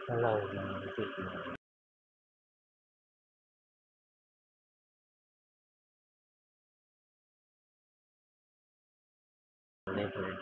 ถ้าเรายังรู้สึกเล่นเลย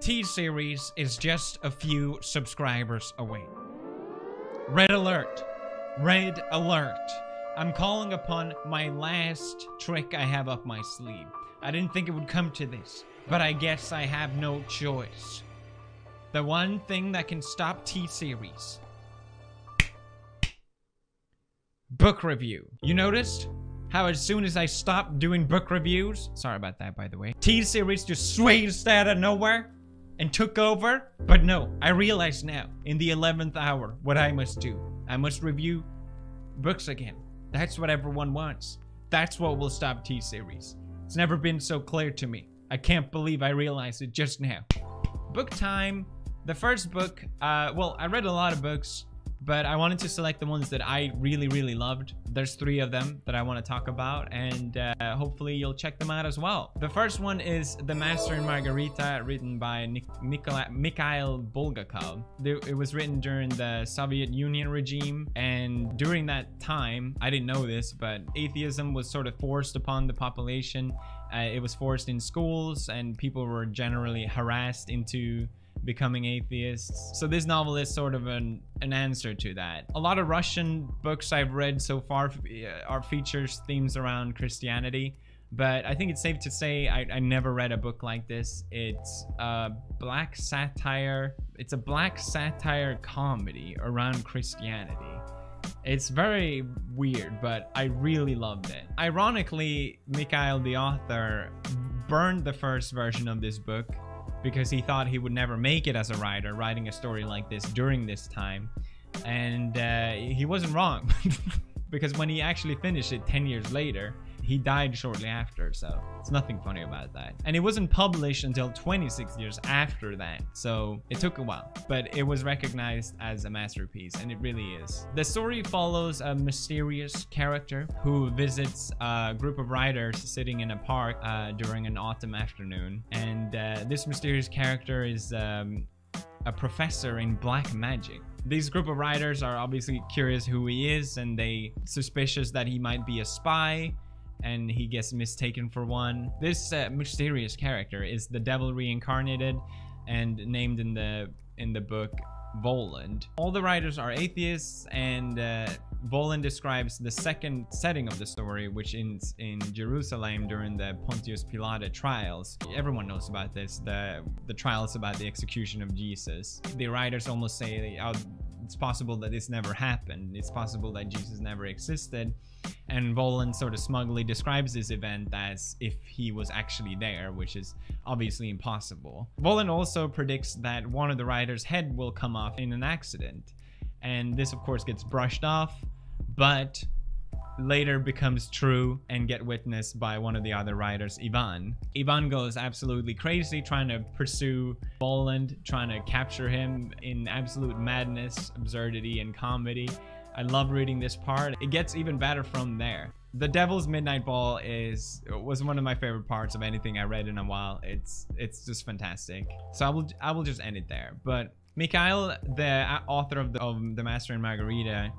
T-Series is just a few subscribers away. Red alert. Red alert. I'm calling upon my last trick I have up my sleeve. I didn't think it would come to this, but I guess I have no choice. The one thing that can stop T-Series. Book review. You noticed how as soon as I stopped doing book reviews, sorry about that by the way, T-Series just swayed out of nowhere and took over? But no, I realize now, in the 11th hour, what I must do. I must review books again. That's what everyone wants. That's what will stop T-Series. It's never been so clear to me. I can't believe I realized it just now. Book time. The first book, well, I read a lot of books, but I wanted to select the ones that I really loved. There's 3 of them that I want to talk about, and hopefully you'll check them out as well. The first one is The Master and Margarita, written by Mikhail Bulgakov. It was written during the Soviet Union regime, and during that time, I didn't know this, but atheism was sort of forced upon the population. It was forced in schools, and people were generally harassed into becoming atheists. So this novel is sort of an answer to that. A lot of Russian books I've read so far are features themes around Christianity, but I think it's safe to say I never read a book like this. It's a black satire. It's a black satire comedy around Christianity. It's very weird, but I really loved it. Ironically, Mikhail, the author, burned the first version of this book because he thought he would never make it as a writer, writing a story like this during this time. And he wasn't wrong, because when he actually finished it 10 years later, he died shortly after, so it's nothing funny about that. And it wasn't published until 26 years after that, so it took a while, but it was recognized as a masterpiece, and it really is. The story follows a mysterious character who visits a group of writers sitting in a park during an autumn afternoon, and this mysterious character is a professor in black magic. These group of writers are obviously curious who he is, and they suspicious that he might be a spy, and he gets mistaken for one. This mysterious character is the devil reincarnated and named in the book Voland. All the writers are atheists, and Voland describes the second setting of the story, which is in Jerusalem during the Pontius Pilate trials. Everyone knows about this, the trials about the execution of Jesus. The writers almost say, oh, it's possible that this never happened. It's possible that Jesus never existed. And Voland sort of smugly describes this event as if he was actually there, which is obviously impossible. Voland also predicts that one of the writers' head will come off in an accident. And this, of course, gets brushed off, but later becomes true and get witnessed by one of the other writers, Ivan. Ivan goes absolutely crazy trying to pursue Voland, trying to capture him in absolute madness, absurdity, and comedy. I love reading this part. It gets even better from there. The Devil's Midnight Ball was one of my favorite parts of anything I read in a while. It's just fantastic. So I will just end it there. But Mikhail, the author of The Master and Margarita,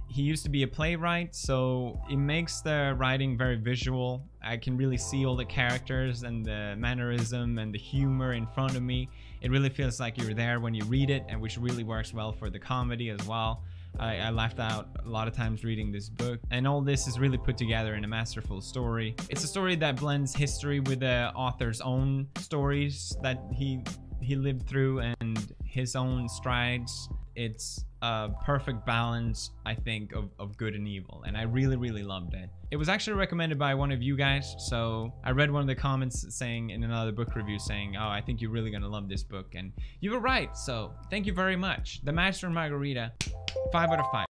he used to be a playwright, so it makes the writing very visual. I can really see all the characters and the mannerism and the humor in front of me. It really feels like you're there when you read it, and which really works well for the comedy as well. I laughed out a lot of times reading this book, and all this is really put together in a masterful story. It's a story that blends history with the author's own stories that he lived through and his own strides. It's a perfect balance, I think, of good and evil, and I really loved it. It was actually recommended by one of you guys, so I read one of the comments saying in another book review saying, oh, I think you're really gonna love this book, and you were right, so thank you very much. The Master and Margarita, 5 out of 5.